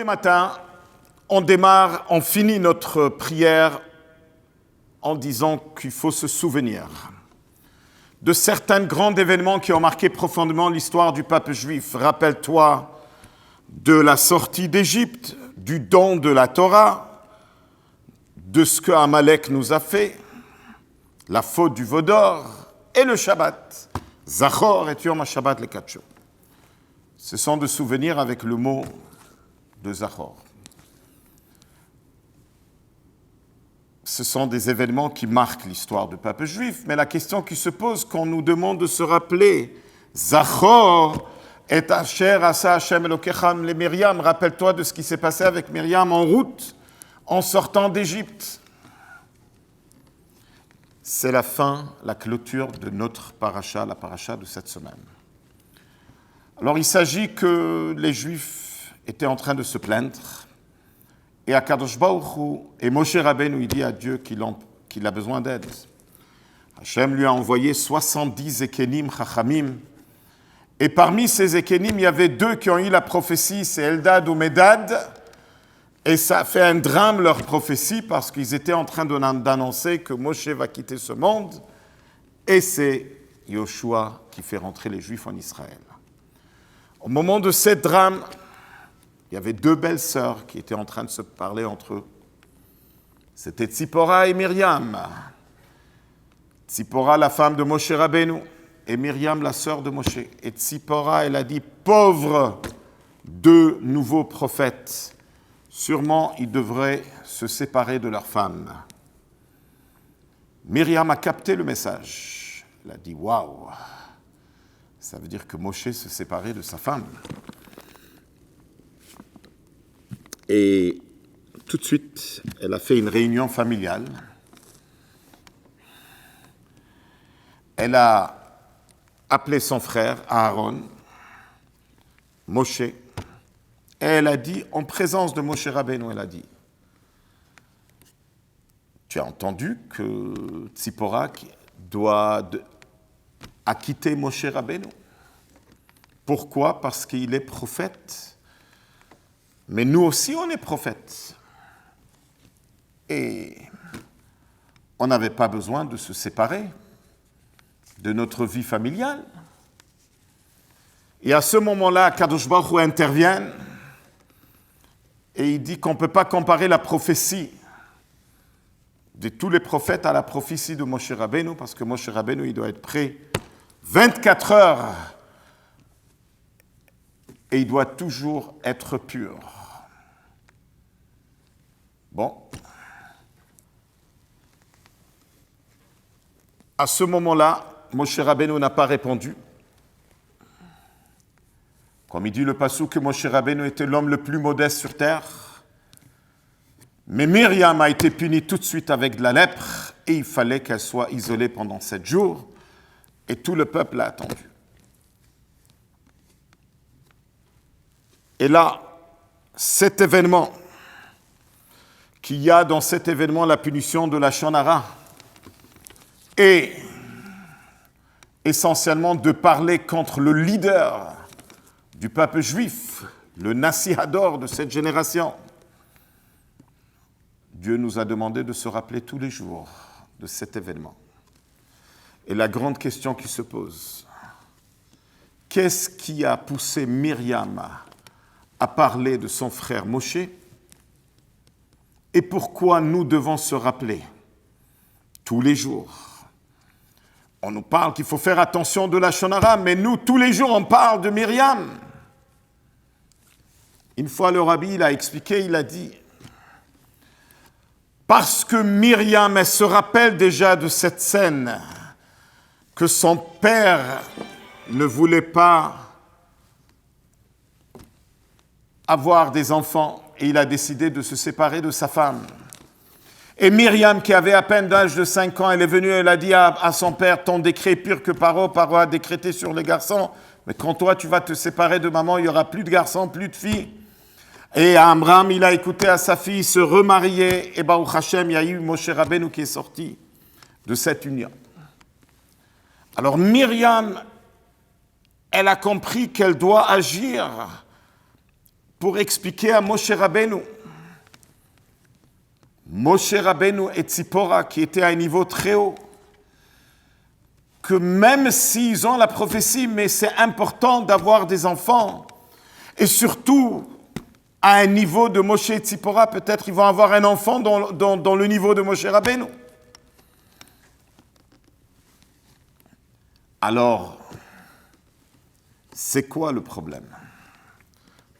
les matins, on finit notre prière en disant qu'il faut se souvenir de certains grands événements qui ont marqué profondément l'histoire du peuple juif. Rappelle-toi de la sortie d'Égypte, du don de la Torah, de ce que Amalek nous a fait, la faute du veau d'or et le Shabbat. Zachor et Yom HaShabbat les 4 jours. Ce sont des souvenirs avec le mot de Zachor. Ce sont des événements qui marquent l'histoire du peuple juif, mais la question qui se pose quand on nous demande de se rappeler, Zachor et Asher Asa Hashem Elokecham les Myriam, rappelle-toi de ce qui s'est passé avec Myriam en route, en sortant d'Égypte. C'est la fin, la clôture de notre paracha, la paracha de cette semaine. Alors il s'agit que les Juifs étaient en train de se plaindre, et Akadosh Baruch Hu, et Moshe Rabbeinu, il dit à Dieu qu'il a besoin d'aide. Hachem lui a envoyé 70 Ekenim Chachamim, et parmi ces Ekenim, il y avait 2 qui ont eu la prophétie, c'est Eldad ou Medad, et ça a fait un drame leur prophétie, parce qu'ils étaient en train d'annoncer que Moshe va quitter ce monde, et c'est Yoshua qui fait rentrer les Juifs en Israël. Au moment de ce drame, il y avait 2 belles sœurs qui étaient en train de se parler entre eux. C'était Tzipora et Myriam. Tzipora, la femme de Moshe Rabbeinu, et Myriam, la sœur de Moshe. Et Tzipora, elle a dit, pauvres 2 nouveaux prophètes, sûrement ils devraient se séparer de leur femme. Myriam a capté le message. Elle a dit, waouh, ça veut dire que Moshe se séparait de sa femme. Et tout de suite, elle a fait une réunion familiale. Elle a appelé son frère Aaron, Moshe, et elle a dit, en présence de Moshe Rabbeinu, elle a dit, tu as entendu que Tzipora doit acquitter Moshe Rabbeinu. Pourquoi? Parce qu'il est prophète. Mais nous aussi, on est prophètes. Et on n'avait pas besoin de se séparer de notre vie familiale. Et à ce moment-là, Kadosh Baruch Hu intervient et il dit qu'on ne peut pas comparer la prophétie de tous les prophètes à la prophétie de Moshe Rabbeinu, parce que Moshe Rabbeinu, il doit être prêt 24 heures et il doit toujours être pur. Bon. À ce moment-là, Moshe Rabbeinu n'a pas répondu. Comme il dit le passouk que Moshe Rabbeinu était l'homme le plus modeste sur terre. Mais Myriam a été punie tout de suite avec de la lèpre et il fallait qu'elle soit isolée pendant 7 jours et tout le peuple l'a attendu. Et là, cet événement, qu'il y a dans cet événement la punition de la Lachon Hara, et essentiellement de parler contre le leader du peuple juif, le Nassi Hador de cette génération. Dieu nous a demandé de se rappeler tous les jours de cet événement. Et la grande question qui se pose, qu'est-ce qui a poussé Myriam à parler de son frère Moshe? Et pourquoi nous devons se rappeler tous les jours? On nous parle qu'il faut faire attention de la Lachon Hara, mais nous, tous les jours, on parle de Myriam. Une fois, le rabbi, il a expliqué, il a dit, parce que Myriam, elle se rappelle déjà de cette scène, que son père ne voulait pas avoir des enfants, et il a décidé de se séparer de sa femme. Et Myriam, qui avait à peine l'âge de 5 ans, elle est venue, elle a dit à son père, ton décret est pur que Paro a décrété sur les garçons, mais quand toi tu vas te séparer de maman, il n'y aura plus de garçons, plus de filles. Et Amram, il a écouté à sa fille se remarier, et Baruch Hashem, il y a eu Moshe Rabbeinu qui est sorti de cette union. Alors Myriam, elle a compris qu'elle doit agir pour expliquer à Moshe Rabbeinu et Tzipora, qui étaient à un niveau très haut, que même s'ils ont la prophétie, mais c'est important d'avoir des enfants, et surtout, à un niveau de Moshe et Tzipora, peut-être ils vont avoir un enfant dans le niveau de Moshe Rabbeinu. Alors, c'est quoi le problème?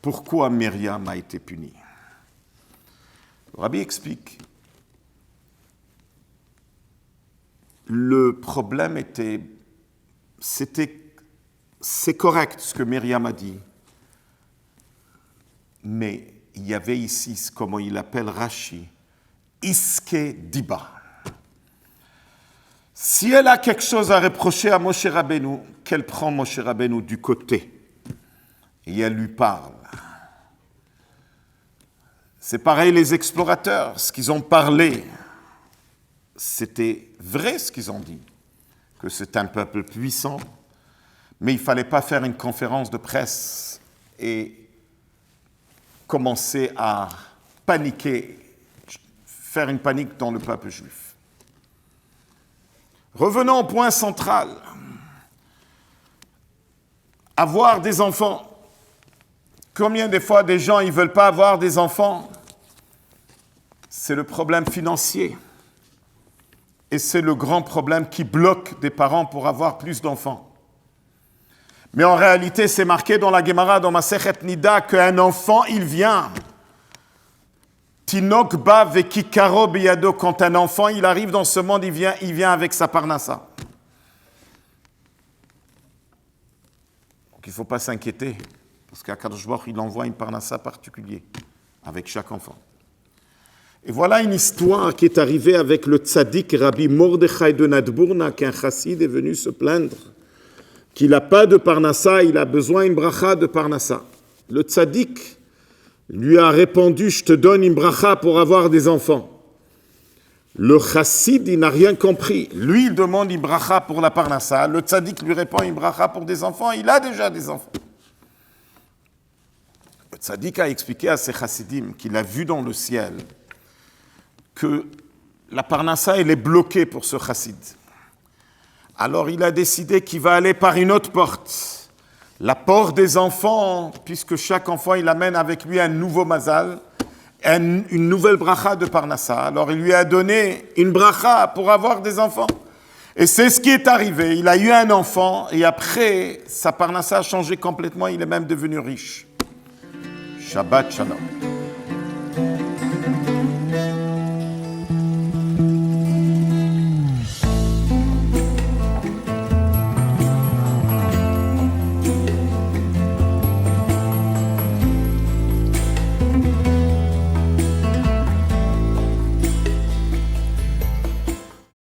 Pourquoi Myriam a été punie? Le Rabbi explique. Le problème c'est correct ce que Myriam a dit, mais il y avait ici, comment il appelle Rashi, Iske Diba. Si elle a quelque chose à reprocher à Moshe Rabbeinu, qu'elle prend Moshe Rabbeinu du côté et elle lui parle. C'est pareil les explorateurs, ce qu'ils ont parlé, c'était vrai ce qu'ils ont dit, que c'est un peuple puissant, mais il ne fallait pas faire une conférence de presse et commencer à paniquer, faire une panique dans le peuple juif. Revenons au point central. Avoir des enfants. Combien de fois des gens ne veulent pas avoir des enfants? C'est le problème financier. Et c'est le grand problème qui bloque des parents pour avoir plus d'enfants. Mais en réalité, c'est marqué dans la Gemara, dans Masechet Nida, qu'un enfant, il vient. Tinok ba vekikaro biyado. Quand un enfant, il arrive dans ce monde, il vient avec sa parnassa. Donc il ne faut pas s'inquiéter, parce qu'Akadosh Baruch il envoie une parnassa particulière avec chaque enfant. Et voilà une histoire qui est arrivée avec le tzaddik Rabbi Mordechai de Nadbourna, qu'un chassid est venu se plaindre qu'il n'a pas de parnassa, il a besoin d'une bracha de parnassa. Le tzaddik lui a répondu, je te donne une bracha pour avoir des enfants. Le chassid, il n'a rien compris. Lui, il demande une bracha pour la parnassa. Le tzaddik lui répond une bracha pour des enfants. Il a déjà des enfants. Le tzaddik a expliqué à ses chassidim qu'il a vu dans le ciel que la parnassa, elle est bloquée pour ce chassid. Alors, il a décidé qu'il va aller par une autre porte. La porte des enfants, puisque chaque enfant, il amène avec lui un nouveau mazal, une nouvelle bracha de parnassa. Alors, il lui a donné une bracha pour avoir des enfants. Et c'est ce qui est arrivé. Il a eu un enfant, et après, sa parnassa a changé complètement. Il est même devenu riche. Shabbat Shalom.